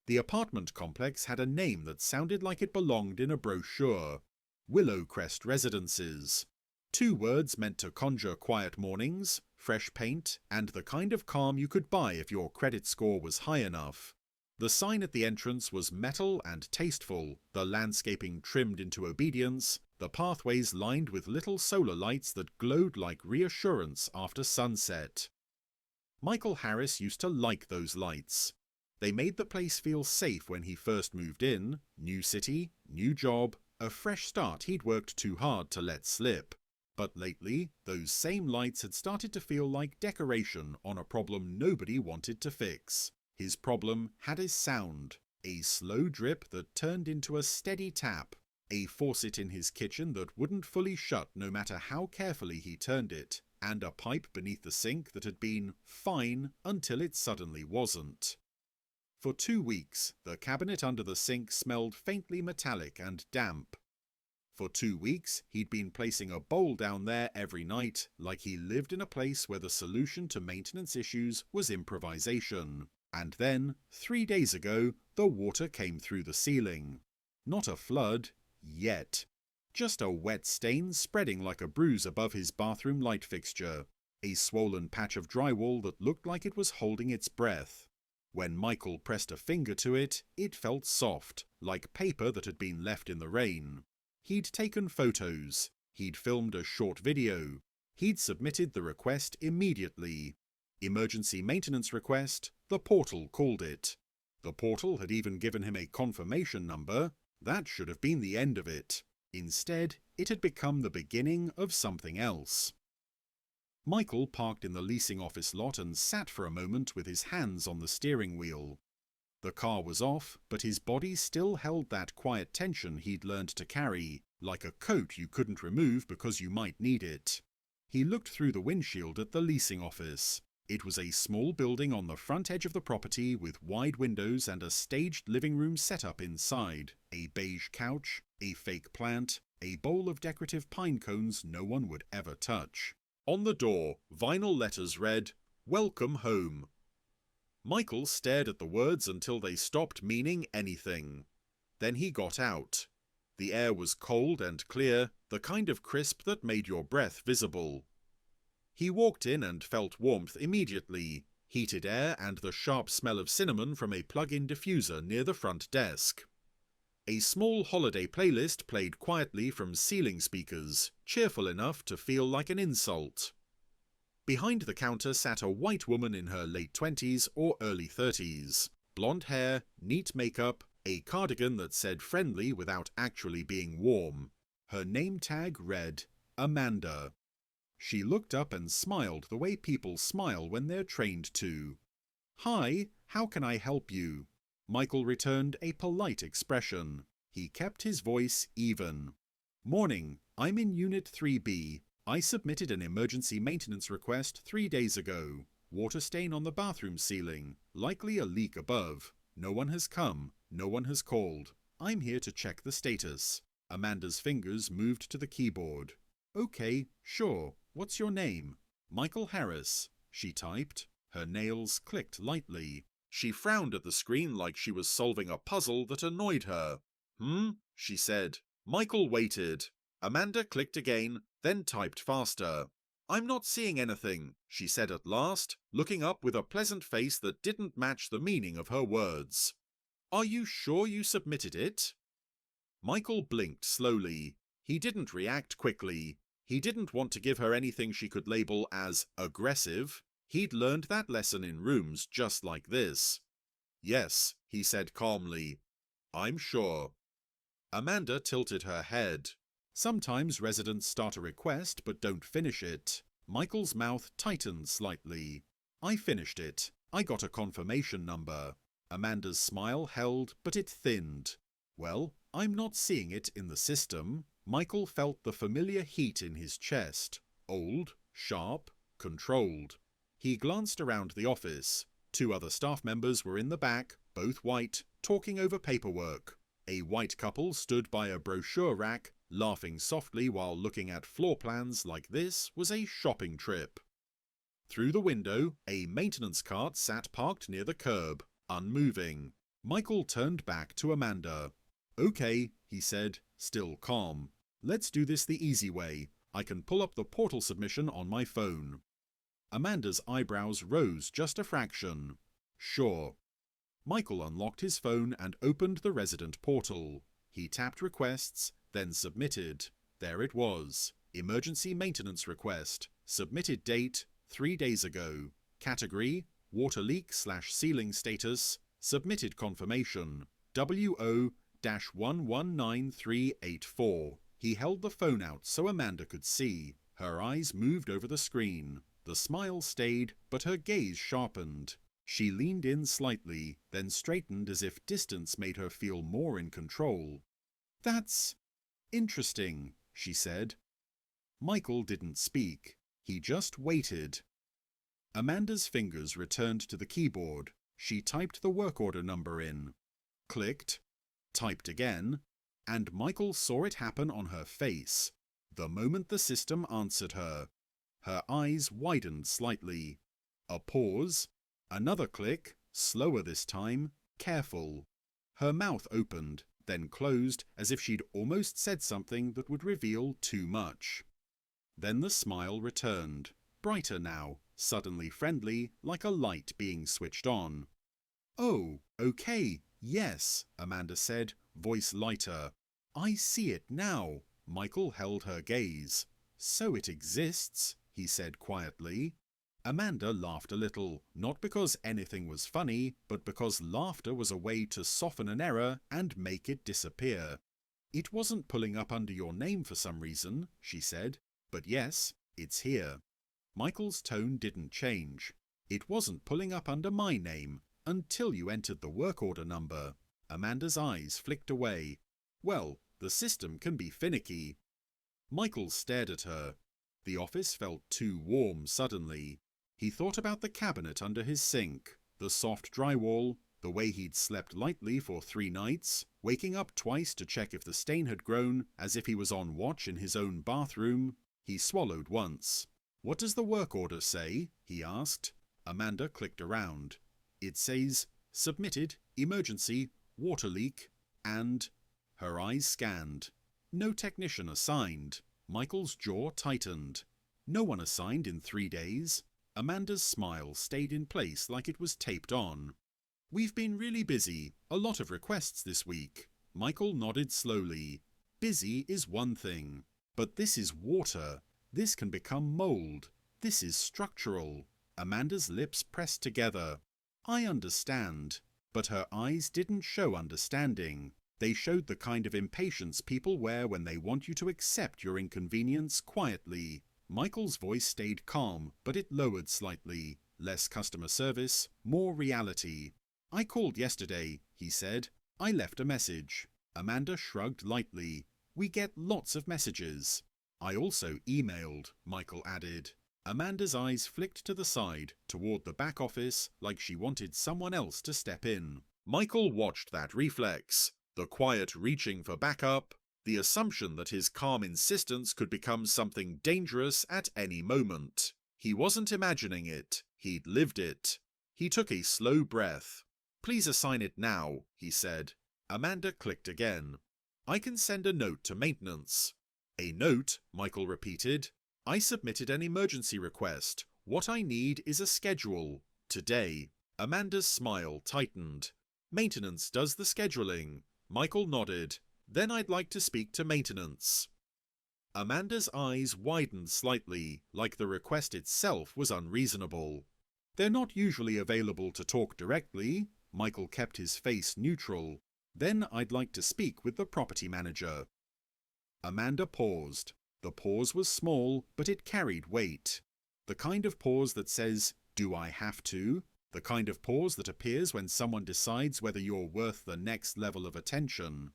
The apartment complex had a name that sounded like it belonged in a brochure: Willowcrest Residences. 2 words meant to conjure quiet mornings, fresh paint, and the kind of calm you could buy if your credit score was high enough. The sign at the entrance was metal and tasteful, the landscaping trimmed into obedience, the pathways lined with little solar lights that glowed like reassurance after sunset. Michael Harris used to like those lights. They made the place feel safe when he first moved in: new city, new job, a fresh start he'd worked too hard to let slip. But lately, those same lights had started to feel like decoration on a problem nobody wanted to fix. His problem had a sound: a slow drip that turned into a steady tap, a faucet in his kitchen that wouldn't fully shut no matter how carefully he turned it, and a pipe beneath the sink that had been fine until it suddenly wasn't. For 2 weeks, the cabinet under the sink smelled faintly metallic and damp. For 2 weeks, he'd been placing a bowl down there every night, like he lived in a place where the solution to maintenance issues was improvisation. And then, 3 days ago, the water came through the ceiling. Not a flood, yet. Just a wet stain spreading like a bruise above his bathroom light fixture. A swollen patch of drywall that looked like it was holding its breath. When Michael pressed a finger to it, it felt soft, like paper that had been left in the rain. He'd taken photos. He'd filmed a short video. He'd submitted the request immediately. Emergency maintenance request, the portal called it. The portal had even given him a confirmation number. That should have been the end of it. Instead, it had become the beginning of something else. Michael parked in the leasing office lot and sat for a moment with his hands on the steering wheel. The car was off, but his body still held that quiet tension he'd learned to carry, like a coat you couldn't remove because you might need it. He looked through the windshield at the leasing office. It was a small building on the front edge of the property with wide windows and a staged living room setup inside, a beige couch, a fake plant, a bowl of decorative pine cones no one would ever touch. On the door, vinyl letters read, "Welcome home." Michael stared at the words until they stopped meaning anything. Then he got out. The air was cold and clear, the kind of crisp that made your breath visible. He walked in and felt warmth immediately, heated air and the sharp smell of cinnamon from a plug-in diffuser near the front desk. A small holiday playlist played quietly from ceiling speakers, cheerful enough to feel like an insult. Behind the counter sat a white woman in her late 20s or early 30s. Blonde hair, neat makeup, a cardigan that said friendly without actually being warm. Her name tag read Amanda. She looked up and smiled the way people smile when they're trained to. "Hi, how can I help you?" Michael returned a polite expression. He kept his voice even. "Morning, I'm in Unit 3B. I submitted an emergency maintenance request 3 days ago. Water stain on the bathroom ceiling, likely a leak above. No one has come, no one has called. I'm here to check the status." Amanda's fingers moved to the keyboard. "Okay, sure. What's your name?" "Michael Harris," she typed. Her nails clicked lightly. She frowned at the screen like she was solving a puzzle that annoyed her. She said. Michael waited. Amanda clicked again, then typed faster. "I'm not seeing anything," she said at last, looking up with a pleasant face that didn't match the meaning of her words. "Are you sure you submitted it?" Michael blinked slowly. He didn't react quickly. He didn't want to give her anything she could label as aggressive. He'd learned that lesson in rooms just like this. "Yes," he said calmly. "I'm sure." Amanda tilted her head. Sometimes residents start a request but don't finish it. Michael's mouth tightened slightly. "I finished it. I got a confirmation number." Amanda's smile held, but it thinned. "Well, I'm not seeing it in the system." Michael felt the familiar heat in his chest. Old, sharp, controlled. He glanced around the office. 2 other staff members were in the back, both white, talking over paperwork. A white couple stood by a brochure rack, laughing softly while looking at floor plans like this was a shopping trip. Through the window, a maintenance cart sat parked near the curb, unmoving. Michael turned back to Amanda. "Okay," he said, still calm. "Let's do this the easy way. I can pull up the portal submission on my phone." Amanda's eyebrows rose just a fraction. "Sure." Michael unlocked his phone and opened the resident portal. He tapped Requests, then Submitted. There it was. Emergency Maintenance Request. Submitted date, 3 days ago. Category, Water Leak/Ceiling Status. Submitted Confirmation, WO-119384. He held the phone out so Amanda could see. Her eyes moved over the screen. The smile stayed, but her gaze sharpened. She leaned in slightly, then straightened as if distance made her feel more in control. "That's interesting," she said. Michael didn't speak. He just waited. Amanda's fingers returned to the keyboard. She typed the work order number in. Clicked. Typed again. And Michael saw it happen on her face. The moment the system answered her. Her eyes widened slightly. A pause. Another click, slower this time, careful. Her mouth opened, then closed as if she'd almost said something that would reveal too much. Then the smile returned, brighter now, suddenly friendly, like a light being switched on. "Oh, okay, yes," Amanda said, voice lighter. "I see it now." Michael held her gaze. "So it exists," he said quietly. Amanda laughed a little, not because anything was funny, but because laughter was a way to soften an error and make it disappear. "It wasn't pulling up under your name for some reason," she said, "but yes, it's here." Michael's tone didn't change. "It wasn't pulling up under my name, until you entered the work order number." Amanda's eyes flicked away. "Well, the system can be finicky." Michael stared at her. The office felt too warm suddenly. He thought about the cabinet under his sink, the soft drywall, the way he'd slept lightly for 3 nights, waking up twice to check if the stain had grown, as if he was on watch in his own bathroom. He swallowed once. "What does the work order say?" he asked. Amanda clicked around. "It says, submitted, emergency, water leak, and..." Her eyes scanned. "No technician assigned." Michael's jaw tightened. "No one assigned in 3 days." Amanda's smile stayed in place like it was taped on. "We've been really busy. A lot of requests this week." Michael nodded slowly. "Busy is one thing. But this is water. This can become mold. This is structural." Amanda's lips pressed together. "I understand." But her eyes didn't show understanding. They showed the kind of impatience people wear when they want you to accept your inconvenience quietly. Michael's voice stayed calm, but it lowered slightly. Less customer service, more reality. "I called yesterday," he said. "I left a message." Amanda shrugged lightly. "We get lots of messages." "I also emailed," Michael added. Amanda's eyes flicked to the side, toward the back office, like she wanted someone else to step in. Michael watched that reflex. The quiet reaching for backup. The assumption that his calm insistence could become something dangerous at any moment. He wasn't imagining it. He'd lived it. He took a slow breath. "Please assign it now," he said. Amanda clicked again. "I can send a note to maintenance." "A note," Michael repeated. "I submitted an emergency request. What I need is a schedule. Today." Amanda's smile tightened. "Maintenance does the scheduling." Michael nodded. "Then I'd like to speak to maintenance." Amanda's eyes widened slightly, like the request itself was unreasonable. "They're not usually available to talk directly." Michael kept his face neutral. "Then I'd like to speak with the property manager." Amanda paused. The pause was small, but it carried weight. The kind of pause that says, "Do I have to?" The kind of pause that appears when someone decides whether you're worth the next level of attention.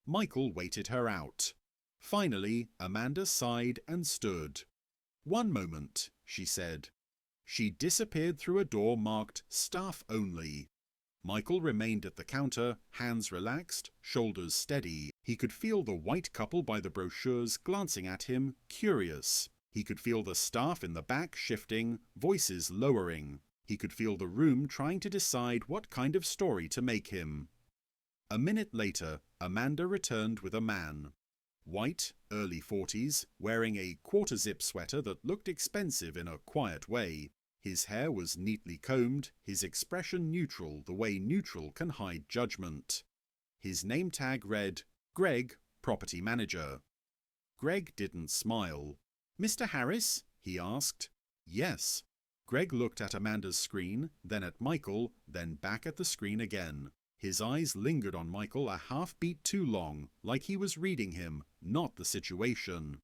Michael waited her out. Finally, Amanda sighed and stood. "One moment," she said. She disappeared through a door marked "Staff Only." Michael remained at the counter, hands relaxed, shoulders steady. He could feel the white couple by the brochures glancing at him, curious. He could feel the staff in the back shifting, voices lowering. He could feel the room trying to decide what kind of story to make him. A minute later, Amanda returned with a man. White, early 40s, wearing a quarter-zip sweater that looked expensive in a quiet way. His hair was neatly combed, his expression neutral, the way neutral can hide judgment. His name tag read, Greg, Property Manager. Greg didn't smile. "Mr. Harris?" he asked. "Yes." Greg looked at Amanda's screen, then at Michael, then back at the screen again. His eyes lingered on Michael a half-beat too long, like he was reading him, not the situation.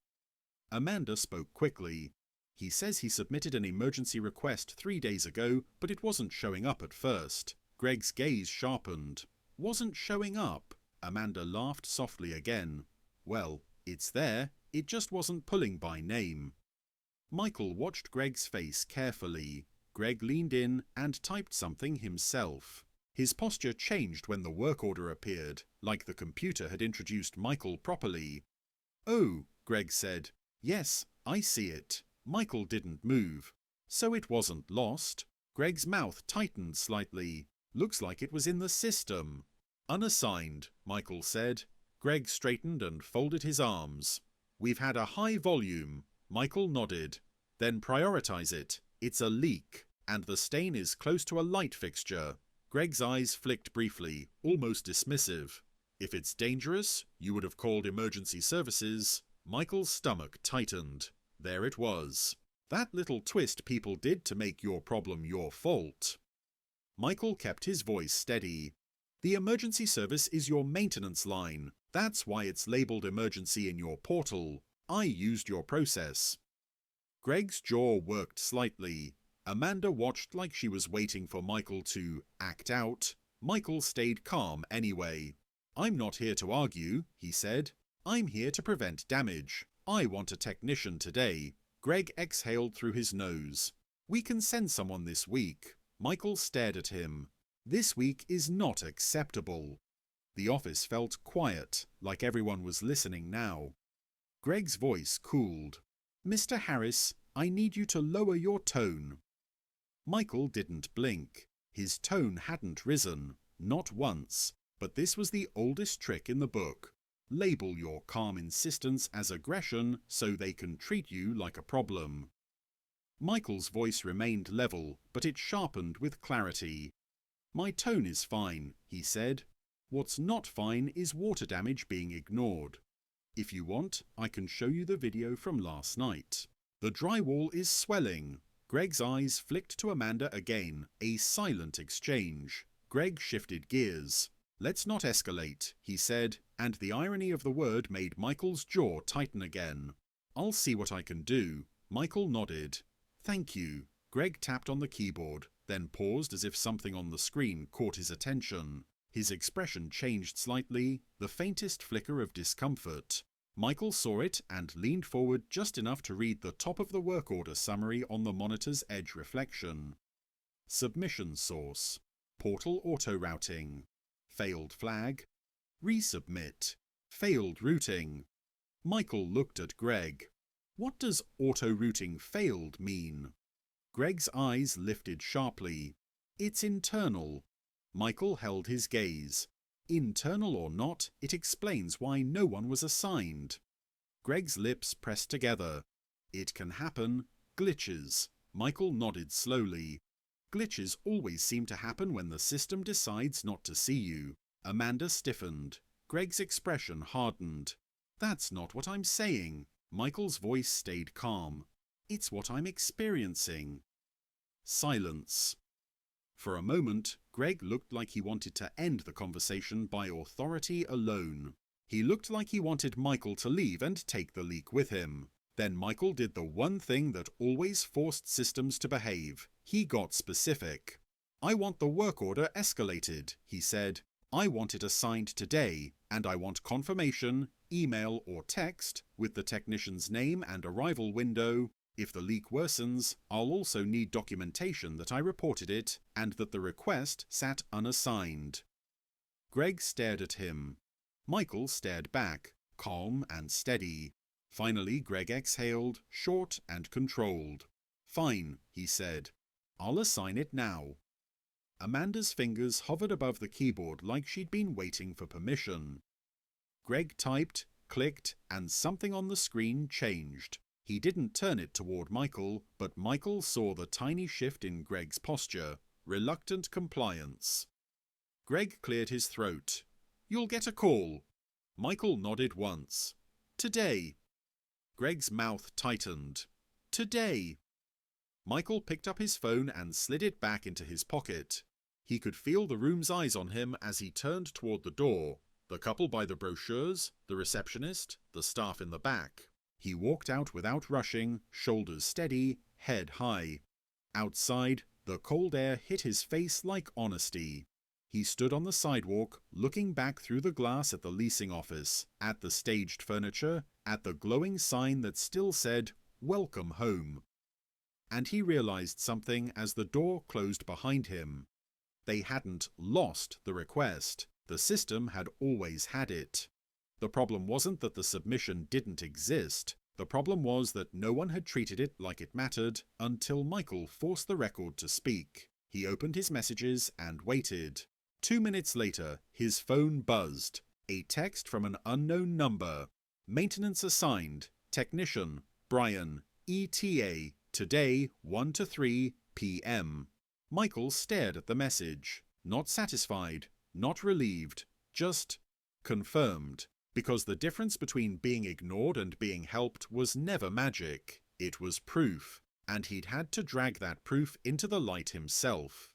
Amanda spoke quickly. "He says he submitted an emergency request 3 days ago, but it wasn't showing up at first." Greg's gaze sharpened. "Wasn't showing up?" Amanda laughed softly again. "Well, it's there, it just wasn't pulling by name." Michael watched Greg's face carefully. Greg leaned in and typed something himself. His posture changed when the work order appeared, like the computer had introduced Michael properly. "Oh," Greg said. "Yes, I see it." Michael didn't move. So it wasn't lost. Greg's mouth tightened slightly. "Looks like it was in the system." "Unassigned," Michael said. Greg straightened and folded his arms. "We've had a high volume." Michael nodded. "Then prioritize it. It's a leak, and the stain is close to a light fixture." Greg's eyes flicked briefly, almost dismissive. "If it's dangerous, you would have called emergency services." Michael's stomach tightened. There it was. That little twist people did to make your problem your fault. Michael kept his voice steady. "The emergency service is your maintenance line. That's why it's labeled emergency in your portal. I used your process." Greg's jaw worked slightly. Amanda watched like she was waiting for Michael to act out. Michael stayed calm anyway. "I'm not here to argue," he said. "I'm here to prevent damage. I want a technician today." Greg exhaled through his nose. "We can send someone this week." Michael stared at him. "This week is not acceptable." The office felt quiet, like everyone was listening now. Greg's voice cooled. "Mr. Harris, I need you to lower your tone." Michael didn't blink. His tone hadn't risen, not once, but this was the oldest trick in the book. Label your calm insistence as aggression so they can treat you like a problem. Michael's voice remained level, but it sharpened with clarity. "My tone is fine," he said. "What's not fine is water damage being ignored. If you want, I can show you the video from last night. The drywall is swelling." Greg's eyes flicked to Amanda again, a silent exchange. Greg shifted gears. "Let's not escalate," he said, and the irony of the word made Michael's jaw tighten again. "I'll see what I can do." Michael nodded. "Thank you." Greg tapped on the keyboard, then paused as if something on the screen caught his attention. His expression changed slightly, the faintest flicker of discomfort. Michael saw it and leaned forward just enough to read the top of the work order summary on the monitor's edge reflection. Submission source. Portal auto-routing. Failed flag. Resubmit. Failed routing. Michael looked at Greg. "What does auto-routing failed mean?" Greg's eyes lifted sharply. "It's internal." Michael held his gaze. Internal or not, it explains why no one was assigned. Greg's lips pressed together. "It can happen. Glitches." Michael nodded slowly. "Glitches always seem to happen when the system decides not to see you." Amanda stiffened. Greg's expression hardened. "That's not what I'm saying." Michael's voice stayed calm. "It's what I'm experiencing." Silence. For a moment, Greg looked like he wanted to end the conversation by authority alone. He looked like he wanted Michael to leave and take the leak with him. Then Michael did the one thing that always forced systems to behave. He got specific. "I want the work order escalated," he said. "I want it assigned today, and I want confirmation, email or text, with the technician's name and arrival window. If the leak worsens, I'll also need documentation that I reported it and that the request sat unassigned." Greg stared at him. Michael stared back, calm and steady. Finally, Greg exhaled, short and controlled. "Fine," he said. I'll assign it now. Amanda's fingers hovered above the keyboard like she'd been waiting for permission. Greg typed, clicked, and something on the screen changed. He didn't turn it toward Michael, but Michael saw the tiny shift in Greg's posture. Reluctant compliance. Greg cleared his throat. You'll get a call. Michael nodded once. Today. Greg's mouth tightened. Today. Michael picked up his phone and slid it back into his pocket. He could feel the room's eyes on him as he turned toward the door. The couple by the brochures, the receptionist, the staff in the back. He walked out without rushing, shoulders steady, head high. Outside, the cold air hit his face like honesty. He stood on the sidewalk, looking back through the glass at the leasing office, at the staged furniture, at the glowing sign that still said, "Welcome home." And he realized something as the door closed behind him. They hadn't lost the request. The system had always had it. The problem wasn't that the submission didn't exist. The problem was that no one had treated it like it mattered until Michael forced the record to speak. He opened his messages and waited. 2 minutes later, his phone buzzed. A text from an unknown number. Maintenance assigned. Technician. Brian. ETA. Today, 1 to 3 p.m. Michael stared at the message. Not satisfied. Not relieved. Just confirmed. Because the difference between being ignored and being helped was never magic. It was proof. And he'd had to drag that proof into the light himself.